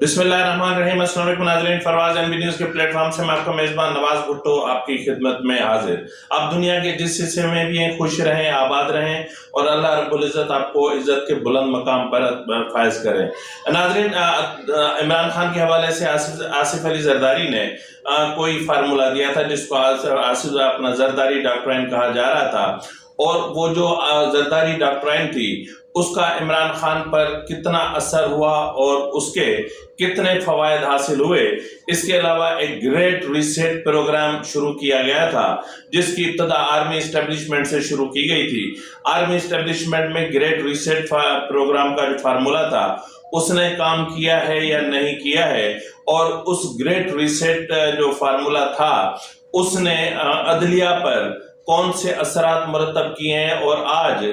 बिस्मिल्लाहिर्रहमानिर्रहीम। अस्सलाम वालेकुम नाज़रीन, फरवाज़ एनबी न्यूज़ के प्लेटफॉर्म से मैं आपका मेज़बान नवाज भुट्टो आपकी खिदमत में हाजिर। आप दुनिया के जिस हिस्से में भी हैं खुश रहें, आबाद रहें और अल्लाह रब्बुल इज़्ज़त आपको इज़्ज़त के बुलंद मकाम पर फायज करें। नाज़रीन, इमरान खान के हवाले से आसिफ अली जरदारी ने कोई फार्मूला दिया था जिसको आसिफ अपना जरदारी डॉक्ट्राइन कहा जा रहा था, और वो जो जरदारी डॉक्ट्राइन थी उसका इमरान खान पर कितना असर हुआ और उसके कितने फवायद हासिल हुए। इसके अलावा एक ग्रेट रीसेट प्रोग्राम शुरू किया गया था जिसकी इब्तदा आर्मी इस्टेब्लिशमेंट से शुरू की गई थी। आर्मी इस्टेब्लिशमेंट में ग्रेट रीसेट प्रोग्राम का जो फार्मूला था उसने काम किया है या नहीं किया है, और उस ग्रेट रीसेट जो फार्मूला था उसने अदलिया पर कौन से असरात मुरतब किए हैं, और आज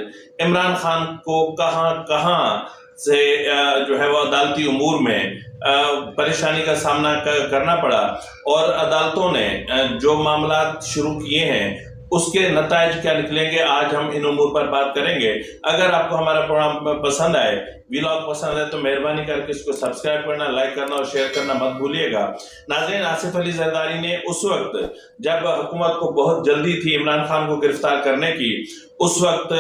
इमरान खान को कहां कहां से जो है वो अदालती उमूर में परेशानी का सामना करना पड़ा, और अदालतों ने जो मामला शुरू किए हैं उसके नतायज क्या निकलेंगे, आज हम इन उमूर पर बात करेंगे। अगर आपको हमारा प्रोग्राम पसंद आए, व्लॉग पसंद है, तो मेहरबानी करके इसको सब्सक्राइब करना, लाइक करना और शेयर करना मत भूलिएगा। नाज़रीन, आसिफ अली जरदारी ने उस वक्त जब हुकूमत को बहुत जल्दी थी इमरान खान को गिरफ्तार करने की, उस वक्त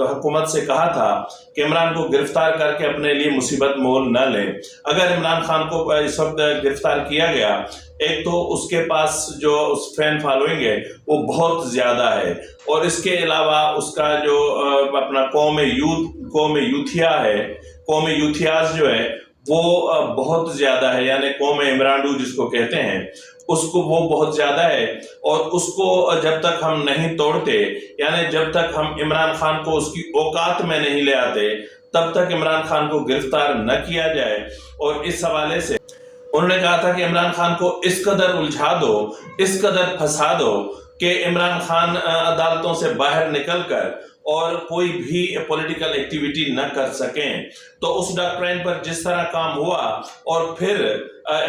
हुकूमत से कहा था कि इमरान को गिरफ्तार करके अपने लिए मुसीबत मोल न लें। अगर इमरान खान को इस वक्त गिरफ्तार किया गया, एक तो उसके पास जो फैन फॉलोइंग है वो बहुत ज्यादा है, और इसके अलावा उसका जो अपना कौम यूथियाज जो है वो बहुत ज्यादा है, यानी कौम इमरानडू जिसको कहते हैं उसको वो बहुत ज्यादा है। और उसको जब तक हम नहीं तोड़ते, यानी जब तक हम इमरान खान को उसकी औकात में नहीं ले आते, तब तक इमरान खान को गिरफ्तार न किया जाए। और इस हवाले से उन्होंने कहा था कि इमरान खान को इस कदर उलझा दो, इस कदर फंसा दो कि इमरान खान अदालतों से बाहर निकलकर और कोई भी पॉलिटिकल एक्टिविटी न कर सकें। तो उस डॉक्ट्राइन पर जिस तरह काम हुआ, और फिर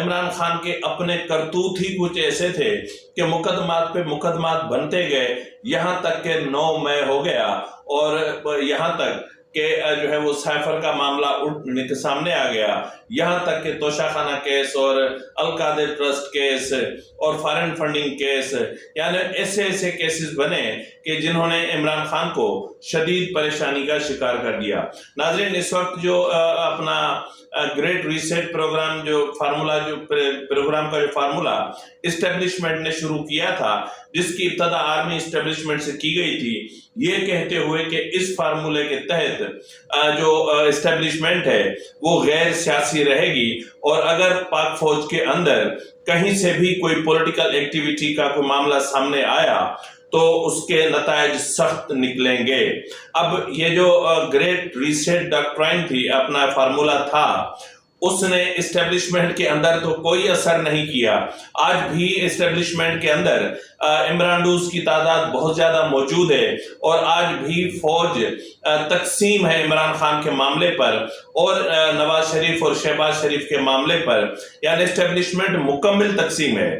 इमरान खान के अपने करतूत ही कुछ ऐसे थे कि मुकदमात पे मुकदमात बनते गए, यहाँ तक के 9 मई हो गया, और यहाँ तक कि जो है वो साइफर का मामला उठ सामने आ गया, यहाँ तक कि तोशाखाना केस और अल-कादिर ट्रस्ट केस और फॉरेन फंडिंग केस, यानी ऐसे ऐसे केसेस बने कि जिन्होंने इमरान खान को शदीद परेशानी का शिकार कर दिया। नाज़रीन, इस वक्त जो अपना ग्रेट रीसेट प्रोग्राम जो प्रोग्राम का जो फार्मूला इस्टेब्लिशमेंट ने शुरू किया था, जिसकी इब्तदा आर्मी इस्टेब्लिशमेंट से की गई थी, ये कहते हुए कि इस फार्मूले के तहत जो इस्टेब्लिशमेंट है वो गैर सियासी रहेगी, और अगर पाक फौज के अंदर कहीं से भी कोई पॉलिटिकल एक्टिविटी का कोई मामला सामने आया तो उसके नतायज सख्त निकलेंगे। अब ये जो ग्रेट रीसेट डॉक्ट्राइन थी, अपना फार्मूला था, उसने इस्टेब्लिशमेंट के अंदर तो कोई असर नहीं किया। आज भी इस्टेब्लिशमेंट के अंदर इमरानडूज की तादाद बहुत ज्यादा मौजूद है, और आज भी फौज तकसीम है इमरान खान के मामले पर और नवाज शरीफ और शहबाज शरीफ के मामले पर, यानी इस्टेब्लिशमेंट मुकम्मल तकसीम है।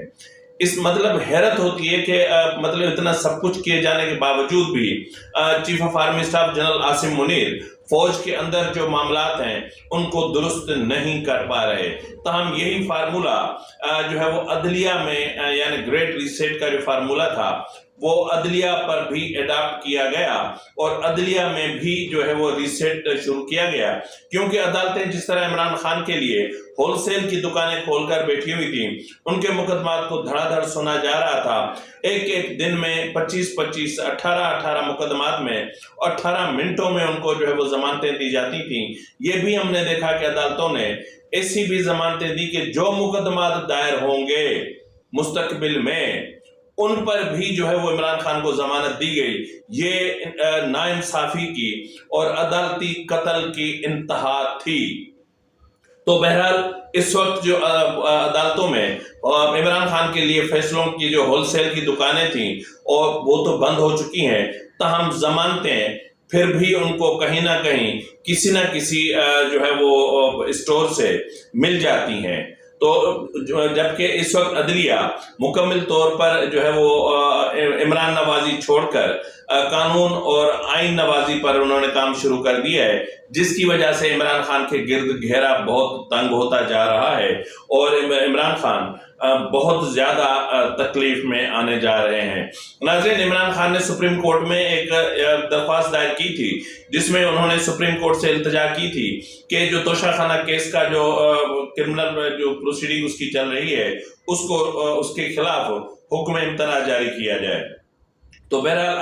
इस मतलब हैरत होती है कि मतलब इतना सब कुछ किए जाने के बावजूद भी chief of army staff general Asim Munir फौज के अंदर जो मामलात हैं उनको दुरुस्त नहीं कर पा रहे। तो हम यही फार्मूला जो है वो अदलिया में, यानी ग्रेट रीसेट का जो फार्मूला था वो अदलिया पर भी अडॉप्ट किया गया, और अदलिया में भी जो है वो रीसेट शुरू किया गया, क्योंकि अदालतें जिस तरह इमरान खान के लिए होलसेल की दुकानें खोलकर बैठी हुई थी, उनके मुकदमात को धड़ाधड़ सुना जा रहा था। एक एक दिन में 25-25, 18-18 मुकदमात में 18 मिनटों में उनको जो है वो जमानतें दी जाती थी। ये भी हमने देखा कि अदालतों ने ऐसी भी जमानतें दी कि जो मुकदमात दायर होंगे मुस्तकबिल में उन पर भी जो है वो इमरान खान को जमानत दी गई। ये नाइंसाफी की और अदालती कत्ल की इंतहा थी। तो बहरहाल इस वक्त जो अदालतों में इमरान खान के लिए फैसलों की जो होलसेल की दुकानें थी और वो तो बंद हो चुकी हैं, तहम जमानतें फिर भी उनको कहीं ना कहीं किसी ना किसी जो है वो स्टोर से मिल जाती हैं। तो जबकि इस वक्त अदलिया मुकम्मल तौर पर जो है वो इमरान नवाजी छोड़कर قانون اور آئین نوازی پر انہوں نے کام شروع کر دیا ہے، جس کی وجہ سے عمران خان کے گرد گھیرا بہت تنگ ہوتا جا رہا ہے اور عمران خان بہت زیادہ تکلیف میں آنے جا رہے ہیں۔ ناظرین، عمران خان نے سپریم کورٹ میں ایک درخواست دائر کی تھی، جس میں انہوں نے سپریم کورٹ سے التجا کی تھی کہ جو توشہ خانہ کیس کا جو کرمنل جو پروسیڈنگ اس کی چل رہی ہے، اس کے خلاف حکم امتناع جاری کیا جائے۔ تو بہرحال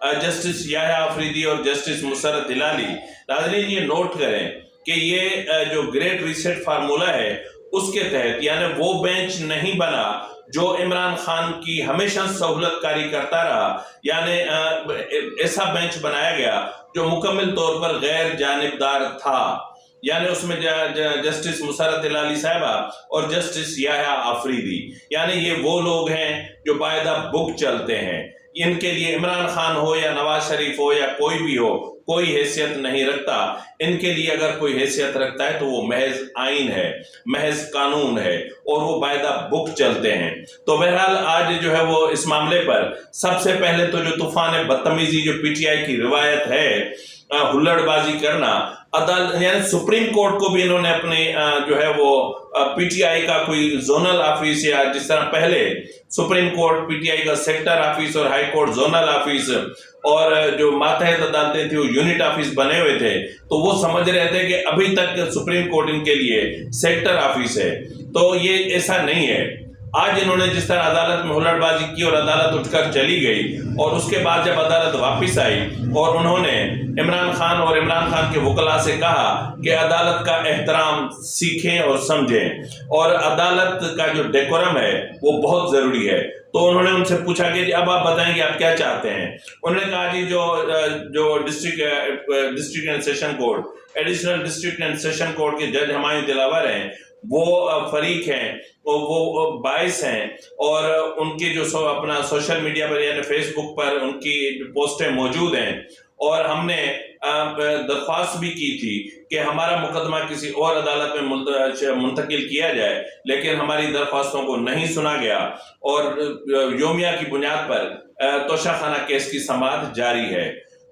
آج جسٹس یحییٰ آفریدی اور جسٹس مسرت ہلالی، ناظرین یہ نوٹ کریں کہ یہ جو گریٹ ریسیٹ فارمولہ ہے اس کے تحت یعنی وہ بینچ نہیں بنا جو عمران خان کی ہمیشہ سہولت کاری کرتا رہا، یعنی ایسا بینچ بنایا گیا جو مکمل طور پر غیر جانبدار تھا، یعنی اس میں جسٹس مسرت ہلالی صاحبہ اور جسٹس یحییٰ آفریدی، یعنی یہ وہ لوگ ہیں جو باعث بک چلتے ہیں۔ ان کے لیے عمران خان ہو یا نواز شریف ہو یا کوئی بھی ہو کوئی حیثیت نہیں رکھتا۔ ان کے لیے اگر کوئی حیثیت رکھتا ہے تو وہ محض آئین ہے، محض قانون ہے، اور وہ باعث بک چلتے ہیں۔ تو بہرحال آج جو ہے وہ اس معاملے پر سب سے پہلے تو جو طوفان بدتمیزی جو پی ٹی آئی کی روایت ہے، ہلڑ بازی کرنا، عدالت یعنی سپریم کورٹ کو بھی انہوں نے اپنے جو ہے وہ پی ٹی آئی کا کوئی زونل آفس، یا جس طرح پہلے supreme court P T I کا سیکٹر آفس اور ہائی کورٹ زونل آفس اور جو ماتحت عدالتیں تھیں وہ یونٹ آفس بنے ہوئے تھے، تو وہ سمجھ رہے تھے کہ ابھی تک سپریم کورٹ ان کے لیے سیکٹر آفس ہے، تو یہ ایسا نہیں ہے۔ آج انہوں نے جس طرح عدالت میں ہلڑ بازی کی اور عدالت اٹھ کر چلی گئی، اور اس کے بعد جب عدالت واپس آئی اور انہوں نے عمران خان اور عمران خان کے وکلاء سے کہا کہ عدالت کا احترام سیکھیں اور سمجھیں، اور عدالت کا جو ڈیکورم ہے وہ بہت ضروری ہے، تو انہوں نے ان سے پوچھا کہ اب آپ بتائیں کہ آپ کیا چاہتے ہیں۔ انہوں نے کہا جی جو district and session court, additional district and session court کے جج ہمایوں دلاور ہیں، وہ فریق ہیں، وہ باعث ہیں، اور ان کی جو اپنا سوشل میڈیا پر یعنی فیس بک پر ان کی پوسٹیں موجود ہیں، اور ہم نے درخواست بھی کی تھی کہ ہمارا مقدمہ کسی اور عدالت میں منتقل کیا جائے، لیکن ہماری درخواستوں کو نہیں سنا گیا، اور یومیہ کی بنیاد پر توشہ خانہ کیس کی سماعت جاری ہے۔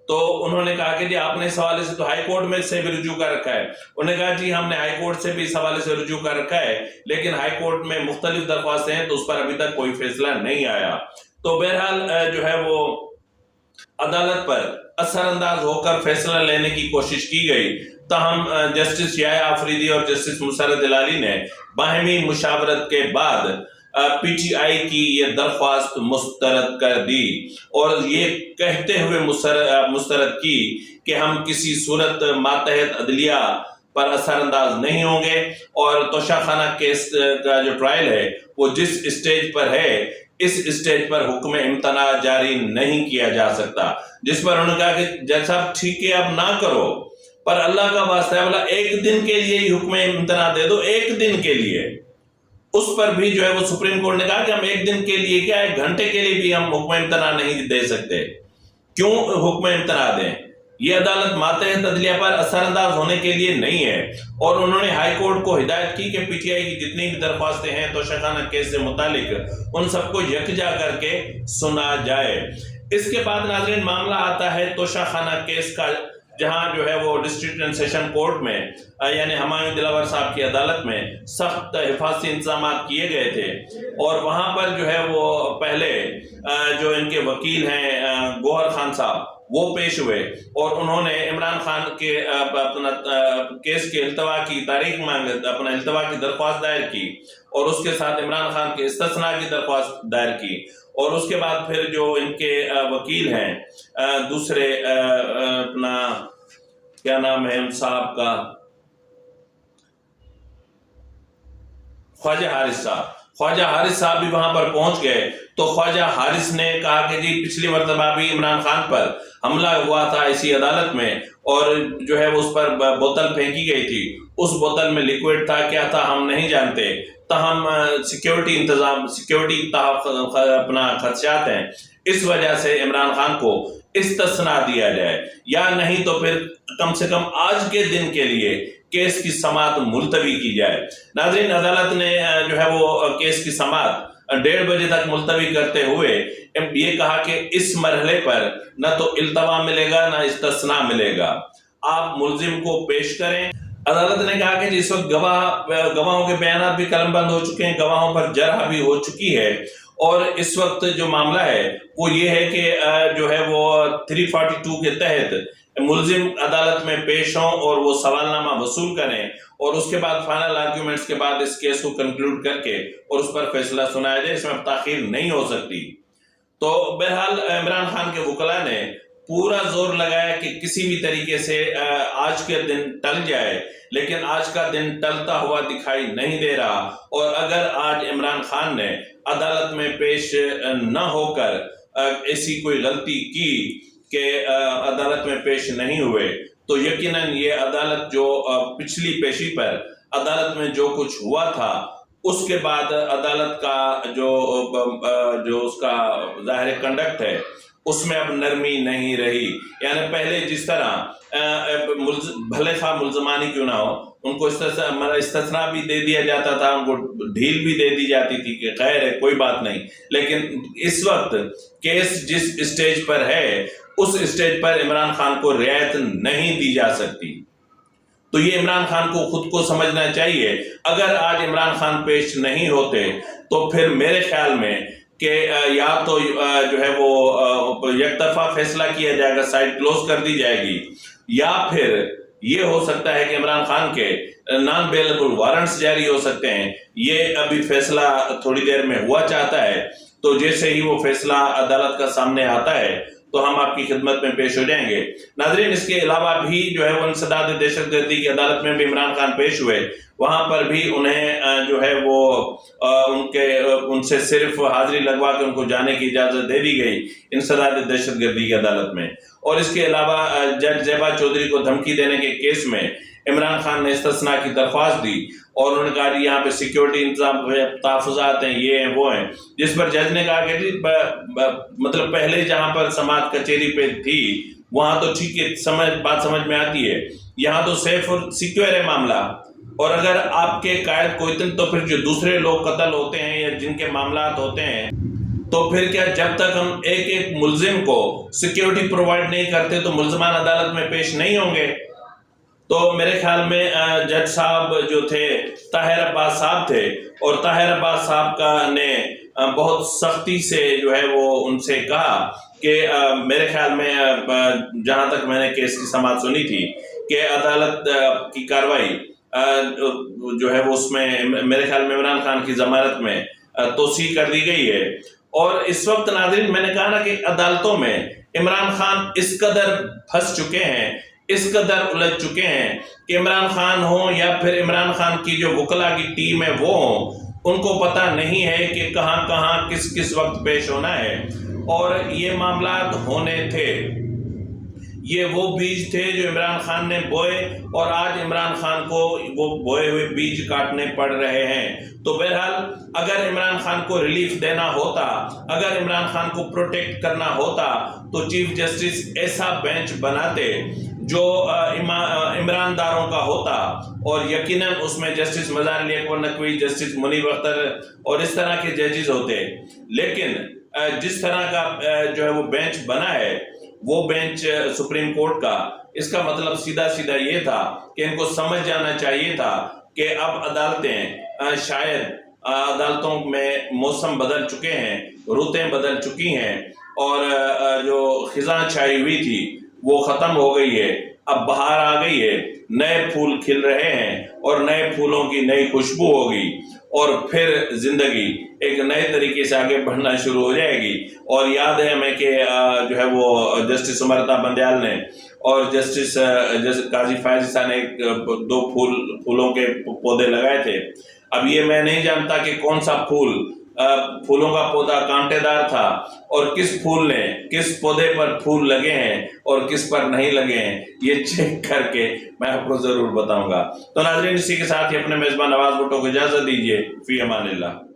تو انہوں نے کہا کہ جی آپ نے اس حوالے سے تو ہائی کورٹ میں سے بھی رجوع کر رکھا ہے۔ انہوں نے کہا جی ہم نے ہائی کورٹ سے بھی اس حوالے سے رجوع کر رکھا ہے، لیکن ہائی کورٹ میں مختلف درخواستیں ہیں تو اس پر ابھی تک کوئی فیصلہ نہیں آیا۔ تو بہرحال جو ہے وہ عدالت پر اثر انداز ہو کر فیصلہ لینے کی کوشش کی گئی، تاہم جسٹس یحییٰ آفریدی اور جسٹس مسرت ہلالی نے باہمی مشاورت کے بعد پی ٹی آئی کی یہ درخواست مسترد کر دی، اور یہ کہتے ہوئے مسترد کی کہ ہم کسی صورت ماتحت عدلیہ پر اثر انداز نہیں ہوں گے، اور توشہ خانہ کیس کا جو ٹرائل ہے وہ جس اسٹیج پر ہے اس اسٹیج پر حکم امتناع جاری نہیں کیا جا سکتا، جس پر انہوں نے کہا کہ جج صاحب ٹھیک ہے اب نہ کرو، پر اللہ کا واسطہ ہے بولا ایک دن کے لیے ہی حکم امتناع دے دو، ایک دن کے لیے۔ اس پر بھی جو ہے وہ سپریم کورٹ نے کہا کہ ہم ایک دن کے لیے کیا ایک گھنٹے کے لیے بھی ہم حکم امتناع نہیں دے سکتے۔ کیوں حکم امتناع دیں؟ یہ عدالت ماتحت عدلیہ پر اثر انداز ہونے کے لیے نہیں ہے، اور انہوں نے ہائی کورٹ کو ہدایت کی کہ پی ٹی آئی کی جتنی بھی درخواستیں ہیں توشہ خانہ کیس سے متعلق ان سب کو یکجا کر کے سنا جائے۔ اس کے بعد ناظرین معاملہ آتا ہے توشہ خانہ کیس کا، جہاں جو ہے وہ ڈسٹرکٹ اینڈ سیشن کورٹ میں یعنی ہمایوں دلاور صاحب کی عدالت میں سخت حفاظتی انتظامات کیے گئے تھے، اور وہاں پر جو ہے وہ پہلے جو ان کے وکیل ہیں گوہر خان صاحب وہ پیش ہوئے، اور انہوں نے عمران خان کے اپنا کیس کے التوا کی تاریخ مانگ اپنا التوا کی درخواست دائر کی، اور اس کے ساتھ عمران خان کے استثناء کی درخواست دائر کی، اور اس کے بعد پھر جو ان کے وکیل ہیں دوسرے اپنا کیا نام ہے ان صاحب کا، خواجہ حارث صاحب بھی وہاں پر پہنچ گئے۔ تو خواجہ حارث نے کہا کہ جی پچھلی مرتبہ بھی عمران خان پر حملہ ہوا تھا اسی عدالت میں، اور جو ہے اس پر بوتل پھینکی گئی تھی، اس بوتل میں لیکوڈ تھا کیا تھا ہم نہیں جانتے، تاہم سیکیورٹی اپنا خدشات ہیں، اس وجہ سے عمران خان کو استثناء دیا جائے، یا نہیں تو پھر کم سے کم آج کے دن کے لیے کیس کی سماعت ملتوی کی جائے۔ ناظرین عدالت نے جو ہے وہ کیس کی سماعت 1:30 बजे तक मुलतवी करते हुए ये कहा कि इस मरहले पर न तो इल्तवा मिलेगा न इस्तिस्ना मिलेगा, आप मुलजिम को पेश करें। अदालत ने कहा कि इस वक्त गवाहों के बयान भी कलमबंद हो चुके हैं, गवाहों पर जरह भी हो चुकी है, और इस वक्त जो मामला है वो ये है कि जो है वो 342 के तहत मुलजिम अदालत में पेश हों और वो सवालनामा वसूल करें, और उसके बाद फाइनल आर्ग्यूमेंट्स के बाद इस केस को कंक्लूड करके और उस पर फैसला सुनाया जाए, इसमें अब ताखीर नहीं हो सकती। तो बहरहाल इमरान खान के वकला ने पूरा जोर लगाया कि किसी भी तरीके से आज के दिन टल जाए, लेकिन आज का दिन टलता हुआ दिखाई नहीं दे रहा। और अगर आज इमरान खान ने अदालत में पेश न होकर ऐसी कोई गलती की कि अदालत में पेश नहीं हुए, तो यकीनन ये अदालत जो पिछली पेशी पर अदालत में जो कुछ हुआ था उसके बाद अदालत का जो उसका ज़ाहिर कंडक्ट है उसमें अब नरमी नहीं रही। यानी पहले जिस तरह भले खा मुलजमानी क्यों ना हो, उनको इस्तिस्ना भी दे दिया जाता था, उनको ढील भी दे दी जाती थी कि खैर है कोई बात नहीं, लेकिन इस वक्त केस जिस स्टेज पर है उस स्टेज पर इमरान खान को रियायत नहीं दी जा सकती। तो ये इमरान खान को खुद को समझना चाहिए। अगर आज इमरान खान पेश नहीं होते तो फिर मेरे ख्याल में कि या तो जो है वो एकतरफा फैसला किया जाएगा, साइड क्लोज कर दी जाएगी, या फिर ये हो सकता है कि इमरान खान के नॉन बेलेबल वारंट्स जारी हो सकते हैं। ये अभी फैसला थोड़ी देर में हुआ चाहता है, तो जैसे ही वो फैसला अदालत का सामने आता है तो हम आपकी खिदमत में पेश हो जाएंगे। नाज़रीन, इसके अलावा भी जो है वो इंसदाद दहशतगर्दी की अदालत में भी इमरान खान पेश हुए, वहां पर भी उन्हें जो है वो उनसे सिर्फ हाजिरी लगवा के उनको जाने की इजाजत दे दी गई इंसदाद दहशतगर्दी की अदालत में। और इसके अलावा जज ज़ेबा चौधरी को धमकी देने के केस में इमरान खान ने इस्तिस्ना की दरख्वास्त दी और उन्होंने कहा कि यहाँ पे सिक्योरिटी इंतजाम तहफ़्फ़ुज़ात हैं, ये हैं वो हैं, जिस पर जज ने कहा कि मतलब पहले जहाँ पर समात कचहरी पे थी वहाँ तो ठीक है, बात समझ में आती है, यहाँ तो सेफ और सिक्योर है मामला, और अगर आपके कायद को इतने तो फिर जो दूसरे लोग कत्ल होते हैं या जिनके मामलात होते हैं, तो फिर क्या जब तक हम एक एक मुलजिम को सिक्योरिटी प्रोवाइड नहीं करते तो मुलजमान अदालत में पेश नहीं होंगे। तो मेरे ख्याल में जज साहब जो थे ताहिर अब्बास साहब थे, और ताहिर अब्बास साहब का ने बहुत सख्ती से जो है वो उनसे कहा कि मेरे ख्याल में जहाँ तक मैंने केस की समाअत सुनी थी कि अदालत की कार्रवाई जो है वो उसमें मेरे ख्याल में इमरान खान की जमानत में तोसी कर दी गई है। और इस वक्त नाज़रीन मैंने कहा ना कि अदालतों में इमरान खान इस कदर फंस चुके हैं, इस कदर उलझ चुके हैं कि इमरान खान हो या फिर इमरान खान की जो वकला की टीम है वो हो, उनको पता नहीं है कि कहाँ कहाँ किस किस वक्त पेश होना है। और ये मामलात होने थे, ये वो बीज थे जो इमरान खान ने बोए, और आज इमरान खान को वो बोए हुए बीज काटने पड़ रहे हैं। तो बहरहाल अगर इमरान खान को रिलीफ देना होता, अगर इमरान खान को प्रोटेक्ट करना होता, तो चीफ जस्टिस ऐसा बेंच बनाते जो इमरानदारों का होता, और यकीनन उसमें जस्टिस मज़ार अली अकबर नकवी, जस्टिस मुनीब अख्तर और इस तरह के जजेस होते। लेकिन जिस तरह का जो है वो बेंच बना है, वो बेंच सुप्रीम कोर्ट का, इसका मतलब सीधा सीधा ये था कि इनको समझ जाना चाहिए था कि अब अदालतें शायद अदालतों में मौसम बदल चुके हैं, रुतें बदल चुकी हैं, और जो खिज़ां छाई हुई थी वो ख़त्म हो गई है। अब बहार आ गई है, नए फूल खिल रहे हैं और नए फूलों की नई खुशबू होगी, और फिर जिंदगी एक नए तरीके से आगे बढ़ना शुरू हो जाएगी। और याद है हमें कि जो है वो जस्टिस उमरता बंदयाल ने और जस्टिस काजी फायज़ ने दो फूलों के पौधे लगाए थे। अब ये मैं नहीं जानता कि कौन सा फूलों का पौधा कांटेदार था और किस फूल ने किस पौधे पर फूल लगे हैं और किस पर नहीं लगे हैं, ये चेक करके मैं आपको जरूर बताऊंगा। तो नाज़रीन, इसी के साथ ही अपने मेजबान नवाज भुट्टो को इजाजत दीजिए। फी अमानिल्लाह।